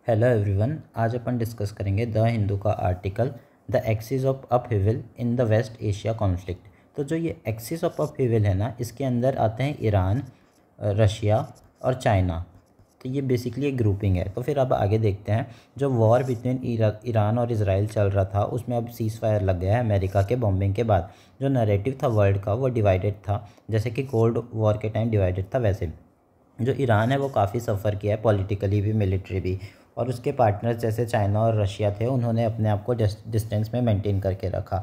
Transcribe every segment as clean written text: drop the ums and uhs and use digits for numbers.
Hello everyone, आज अपन discuss करेंगे द हिंदू का article the axis of upheaval in the west Asia conflict. तो जो ये एक्सिस ऑफ अपहीवल है ना, इसके अंदर आते हैं ईरान, रशिया और चाइना। तो ये बेसिकली एक ग्रुपिंग है। तो फिर अब आगे देखते हैं। जो वॉर बिटवीन ईरान और इसराइल चल रहा था, उसमें अब सीज़ फायर लग गया है अमेरिका के बॉम्बिंग के बाद। जो नैरेटिव था वर्ल्ड का, वो डिवाइडेड था, जैसे कि कोल्ड वॉर के टाइम डिवाइडेड था। वैसे जो ईरान है वो काफ़ी सफ़र किया है, पॉलिटिकली भी, मिलिट्री भी। और उसके पार्टनर्स जैसे चाइना और रशिया थे, उन्होंने अपने आप को डिस्टेंस में मेंटेन करके रखा।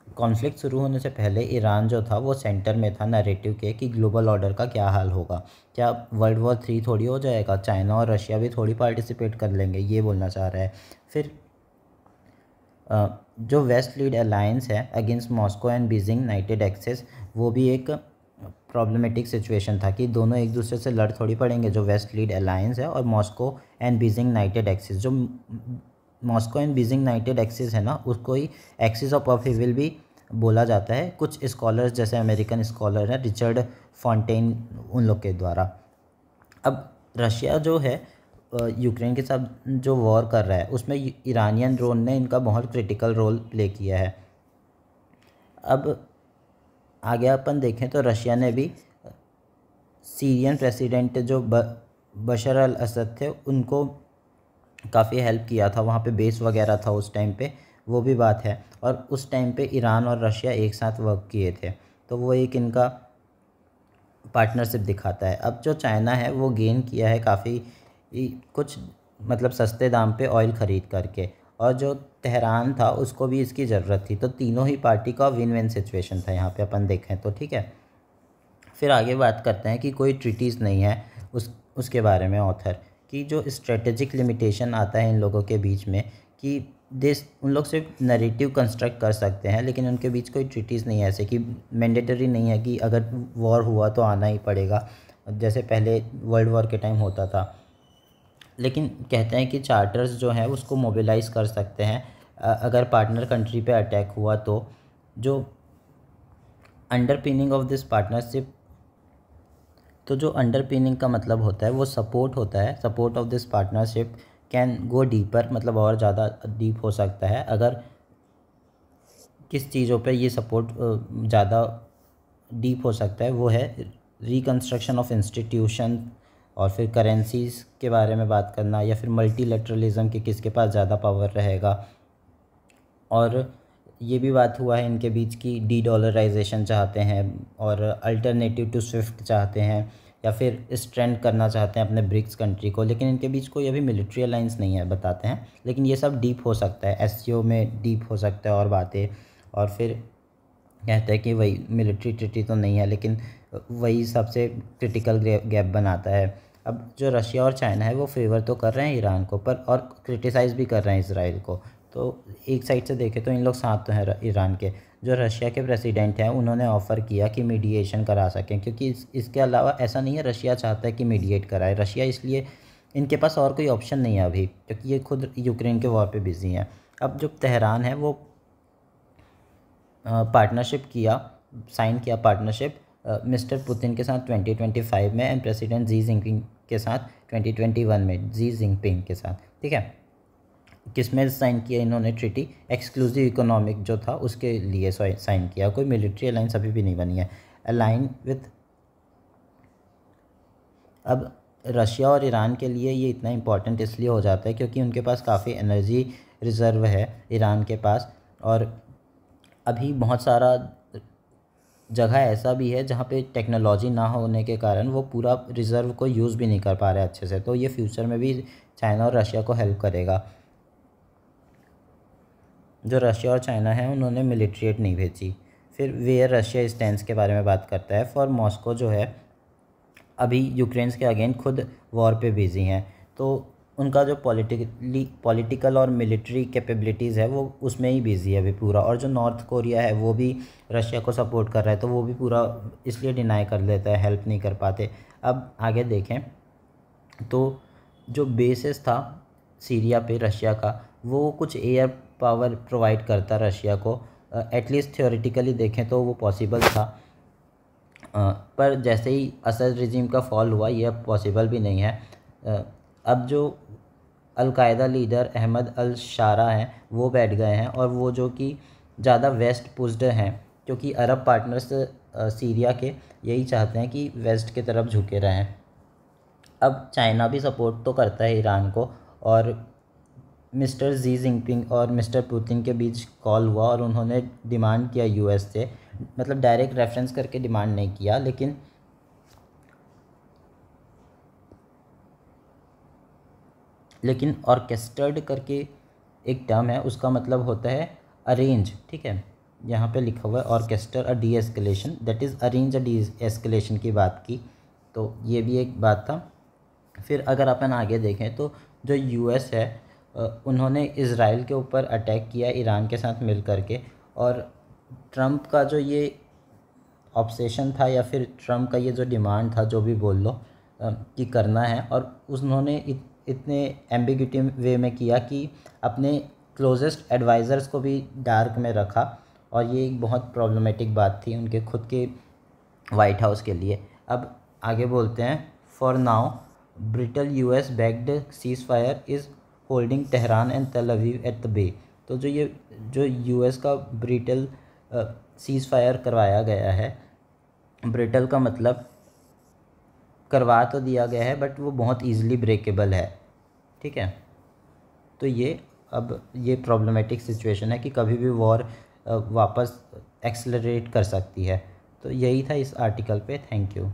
कॉन्फ्लिक्ट शुरू होने से पहले ईरान जो था वो सेंटर में था नैरेटिव के कि ग्लोबल ऑर्डर का क्या हाल होगा, क्या वर्ल्ड वॉर 3 थोड़ी हो जाएगा, चाइना और रशिया भी थोड़ी पार्टिसिपेट कर लेंगे, ये बोलना चाह रहा है। फिर जो वेस्ट लीड अलायंस है against Moscow and Beijing united axis, वो भी एक प्रॉब्लमेटिक सिचुएशन था कि दोनों एक दूसरे से लड़ थोड़ी पड़ेंगे। जो वेस्ट लीड अलायंस है और Moscow and Beijing united axis, जो Moscow and Beijing united axis है ना, उसको ही एक्सिस ऑफ अपहीवल भी बोला जाता है कुछ स्कॉलर्स, जैसे अमेरिकन स्कॉलर है रिचर्ड फॉन्टेन, उन लोग के द्वारा। अब रशिया जो है यूक्रेन के साथ जो वॉर कर रहा है, उसमें ईरानियन ड्रोन ने इनका बहुत क्रिटिकल रोल प्ले किया है। अब आगे अपन देखें तो रशिया ने भी सीरियन प्रेसिडेंट जो बशर अल असद थे, उनको काफ़ी हेल्प किया था। वहाँ पे बेस वगैरह था उस टाइम पे, वो भी बात है। और उस टाइम पे ईरान और रशिया एक साथ वर्क किए थे, तो वो एक इनका पार्टनरशिप दिखाता है। अब जो चाइना है वो गेन किया है काफ़ी कुछ, मतलब सस्ते दाम पे ऑयल ख़रीद करके, और जो तेहरान था उसको भी इसकी ज़रूरत थी। तो तीनों ही पार्टी का विन विन सिचुएशन था यहाँ पे अपन देखें तो, ठीक है। फिर आगे बात करते हैं कि कोई ट्रीटीज़ नहीं है उसके बारे में ऑथर कि जो स्ट्रेटेजिक लिमिटेशन आता है इन लोगों के बीच में कि देश, उन लोग सिर्फ नैरेटिव कंस्ट्रक्ट कर सकते हैं, लेकिन उनके बीच कोई ट्रीटीज़ नहीं है, ऐसे कि मैंडेटरी नहीं है कि अगर वॉर हुआ तो आना ही पड़ेगा, जैसे पहले वर्ल्ड वॉर के टाइम होता था। लेकिन कहते हैं कि चार्टर्स जो हैं उसको मोबिलाइज़ कर सकते हैं अगर पार्टनर कंट्री पे अटैक हुआ तो। जो अंडरपिनिंग ऑफ दिस पार्टनरशिप, तो जो अंडरपिनिंग का मतलब होता है वो सपोर्ट होता है। Support of this partnership can go deeper, मतलब और ज़्यादा डीप हो सकता है। अगर किस चीज़ों पे ये सपोर्ट ज़्यादा डीप हो सकता है, वो है रिकंस्ट्रक्शन ऑफ इंस्टीट्यूशन, और फिर करेंसीज़ के बारे में बात करना, या फिर मल्टीलेटरलिज्म के किसके पास ज़्यादा पावर रहेगा। और ये भी बात हुआ है इनके बीच की डी डॉलराइजेशन चाहते हैं, और अल्टरनेटिव टू स्विफ्ट चाहते हैं, या फिर स्ट्रेंथ करना चाहते हैं अपने ब्रिक्स कंट्री को। लेकिन इनके बीच कोई अभी मिलिट्री अलाइंस नहीं है, बताते हैं। लेकिन ये सब डीप हो सकता है, एससीओ में डीप हो सकता है और बातें। और फिर कहते हैं कि वही मिलिट्री ट्रीटी तो नहीं है, लेकिन वही सबसे क्रिटिकल गैप बनाता है। अब जो रशिया और चाइना है वो फेवर तो कर रहे हैं ईरान को, पर और क्रिटिसाइज़ भी कर रहे हैं इसराइल को। तो एक साइड से देखें तो इन लोग साथ तो हैं ईरान के। जो रशिया के प्रेसिडेंट हैं उन्होंने ऑफ़र किया कि मीडिएशन करा सकें, क्योंकि इसके अलावा ऐसा नहीं है रशिया चाहता है कि मीडिएट कराए। रशिया इसलिए, इनके पास और कोई ऑप्शन नहीं है अभी, क्योंकि ये खुद यूक्रेन के वॉर पे बिजी हैं। अब जो तेहरान है वो पार्टनरशिप किया, साइन किया पार्टनरशिप मिस्टर पुतिन के साथ 2025 में, एंड प्रेसिडेंट जी जिनपिंग के साथ 2021 में, जी जिनपिंग के साथ, ठीक है। किसमें साइन किया इन्होंने ट्रीटी? एक्सक्लूसिव इकोनॉमिक जो था उसके लिए साइन किया। कोई मिलिट्री अलाइंस अभी भी नहीं बनी है। अलाइन विथ, अब रशिया और ईरान के लिए ये इतना इम्पोर्टेंट इसलिए हो जाता है क्योंकि उनके पास काफ़ी एनर्जी रिज़र्व है ईरान के पास, और अभी बहुत सारा जगह ऐसा भी है जहाँ पे टेक्नोलॉजी ना होने के कारण वो पूरा रिज़र्व को यूज़ भी नहीं कर पा रहे अच्छे से। तो ये फ्यूचर में भी चाइना और रशिया को हेल्प करेगा। जो रशिया और चाइना है उन्होंने मिलिट्री एड नहीं भेजी। फिर वेयर रशिया स्टैंड्स के बारे में बात करता है। फॉर मॉस्को जो है अभी यूक्रेन के अगेंस्ट खुद वॉर पे बिजी हैं, तो उनका जो पॉलिटिकल और मिलिट्री कैपेबिलिटीज़ है वो उसमें ही बिजी है अभी पूरा। और जो नॉर्थ कोरिया है वो भी रशिया को सपोर्ट कर रहा है, तो वो भी पूरा इसलिए डिनाई कर लेता है, हेल्प नहीं कर पाते। अब आगे देखें तो जो बेसिस था सीरिया पे रशिया का, वो कुछ एयर पावर प्रोवाइड करता रशिया को। एटलीस्ट थ्योरेटिकली देखें तो वो पॉसिबल था, पर जैसे ही असद रिजीम का फॉल हुआ ये अब पॉसिबल भी नहीं है। अब जो अलकायदा लीडर अहमद अल शारा हैं वो बैठ गए हैं, और वो जो कि ज़्यादा वेस्ट पुश्ड हैं, क्योंकि अरब पार्टनर्स सीरिया के यही चाहते हैं कि वेस्ट की तरफ झुके रहें। अब चाइना भी सपोर्ट तो करता है ईरान को, और मिस्टर जी जिनपिंग और मिस्टर पुतिन के बीच कॉल हुआ और उन्होंने डिमांड किया यूएस से, मतलब डायरेक्ट रेफरेंस करके डिमांड नहीं किया, लेकिन ऑर्केस्ट्रेड करके एक टर्म है, उसका मतलब होता है अरेंज। ठीक है, यहाँ पे लिखा हुआ है orchestra a D escalation, that is arrange a D escalation की बात की। तो ये भी एक बात था। फिर अगर अपन आगे देखें तो जो यूएस है उन्होंने इज़राइल के ऊपर अटैक किया ईरान के साथ मिल करके, और ट्रंप का जो ये ऑब्सेशन था या फिर ट्रंप का ये जो डिमांड था, जो भी बोल लो, कि करना है, और उन्होंने इतने एम्बिग्यूटी वे में किया कि अपने क्लोजेस्ट एडवाइज़र्स को भी डार्क में रखा, और ये एक बहुत प्रॉब्लमेटिक बात थी उनके खुद के वाइट हाउस के लिए। अब आगे बोलते हैं, for now brittle US backed seize fire is holding Tehran and तेल अवीव एट द बे। तो जो यूएस का ब्रिटल सीज़ फायर करवाया गया है, ब्रिटल का मतलब करवा तो दिया गया है बट वो बहुत ईज़िली ब्रेकेबल है। ठीक है, तो ये प्रॉब्लमेटिक सिचुएशन है कि कभी भी वॉर वापस एक्सेलरेट कर सकती है। तो यही था इस आर्टिकल पे। Thank you.